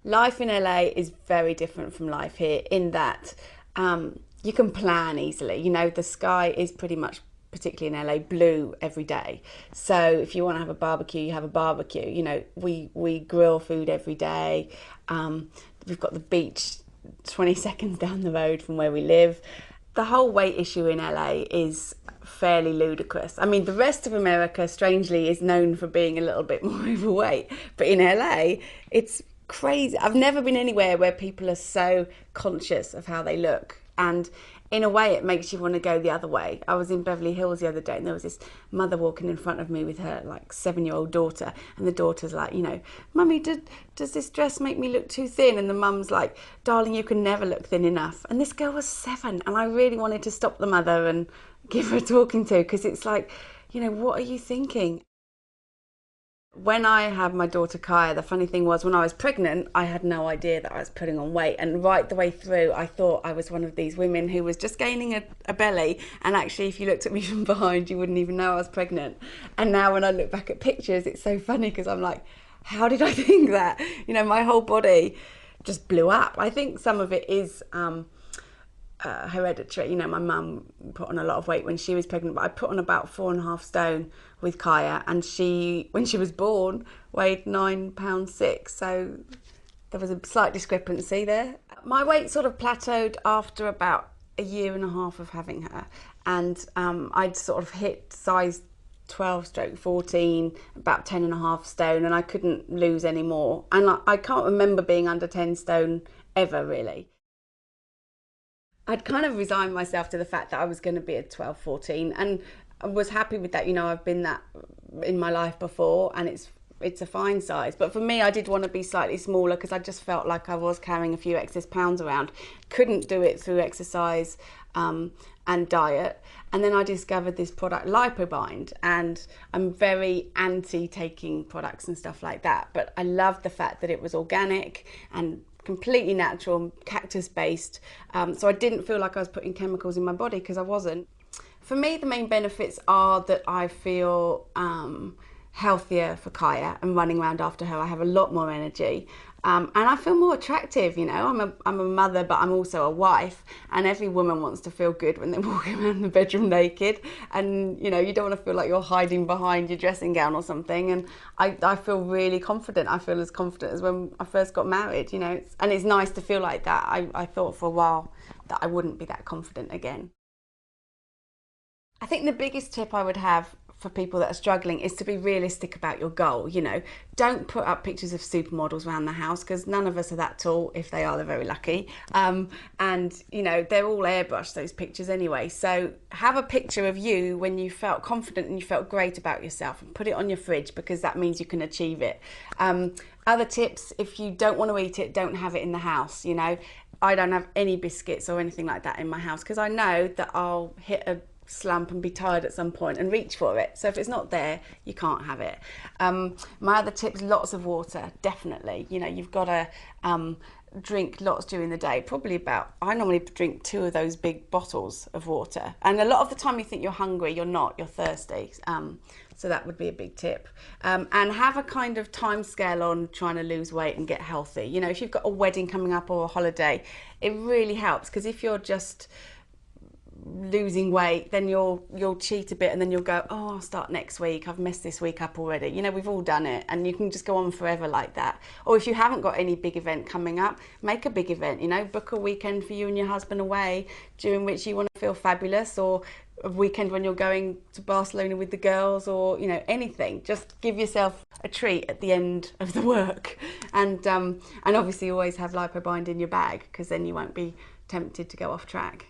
Life in LA is very different from life here in that you can plan easily. You know, the sky is pretty much, particularly in LA, blue every day. So if you want to have a barbecue, you have a barbecue. You know, we grill food every day. We've got the beach 20 seconds down the road from where we live. The whole weight issue in LA is fairly ludicrous. I mean, the rest of America, strangely, is known for being a little bit more overweight. But in LA, it's crazy. I've never been anywhere where people are so conscious of how they look. And in a way, it makes you want to go the other way. I was in Beverly Hills the other day and there was this mother walking in front of me with her like 7-year-old daughter, and the daughter's like, you know, Mummy, does this dress make me look too thin? And the mum's like, darling, you can never look thin enough. And this girl was 7, and I really wanted to stop the mother and give her a talking to, because it's like, you know, what are you thinking? When I had my daughter Kaya, the funny thing was when I was pregnant, I had no idea that I was putting on weight. And right the way through, I thought I was one of these women who was just gaining a belly. And actually, if you looked at me from behind, you wouldn't even know I was pregnant. And now when I look back at pictures, it's so funny because I'm like, how did I think that? You know, my whole body just blew up. I think some of it is hereditary. You know, my mum put on a lot of weight when she was pregnant, but I put on about 4.5 stone with Kaya, and she, when she was born, weighed 9 pounds 6. So there was a slight discrepancy there. My weight sort of plateaued after about a year and a half of having her, and I'd sort of hit size 12/14, about 10.5 stone, and I couldn't lose any more. And I can't remember being under 10 stone ever, really. I'd kind of resigned myself to the fact that I was going to be a 12, 14, and I was happy with that. You know, I've been that in my life before, and it's a fine size. But for me, I did want to be slightly smaller because I just felt like I was carrying a few excess pounds around. Couldn't do it through exercise and diet. And then I discovered this product, LIPObind, and I'm very anti taking products and stuff like that. But I loved the fact that it was organic and completely natural, cactus based. So I didn't feel like I was putting chemicals in my body, because I wasn't. For me, the main benefits are that I feel healthier for Kaya and running around after her. I have a lot more energy. And I feel more attractive, you know. I'm a mother, but I'm also a wife, and every woman wants to feel good when they're walking around the bedroom naked, and you know, you don't want to feel like you're hiding behind your dressing gown or something. And I feel really confident. I feel as confident as when I first got married, you know, and it's nice to feel like that. I thought for a while that I wouldn't be that confident again. I think the biggest tip I would have for people that are struggling is to be realistic about your goal. You know, don't put up pictures of supermodels around the house, because none of us are that tall. If they are, they're very lucky. And you know, they're all airbrushed, those pictures anyway. So have a picture of you when you felt confident and you felt great about yourself, and put it on your fridge, because that means you can achieve it. Other tips: if you don't want to eat it, don't have it in the house. You know, I don't have any biscuits or anything like that in my house, because I know that I'll hit a slump and be tired at some point and reach for it. So if it's not there, you can't have it. My other tips: lots of water, definitely. You know, you've got to drink lots during the day. Probably about, I normally drink 2 of those big bottles of water. And a lot of the time you think you're hungry, you're not, you're thirsty. So that would be a big tip. And have a kind of time scale on trying to lose weight and get healthy. You know, if you've got a wedding coming up or a holiday, it really helps, because if you're just losing weight, then you'll cheat a bit, and then you'll go, oh, I'll start next week, I've messed this week up already. You know, we've all done it, and you can just go on forever like that. Or if you haven't got any big event coming up, make a big event. You know, book a weekend for you and your husband away during which you want to feel fabulous, or a weekend when you're going to Barcelona with the girls, or you know, anything. Just give yourself a treat at the end of the work. And obviously always have LipoBind in your bag, because then you won't be tempted to go off track.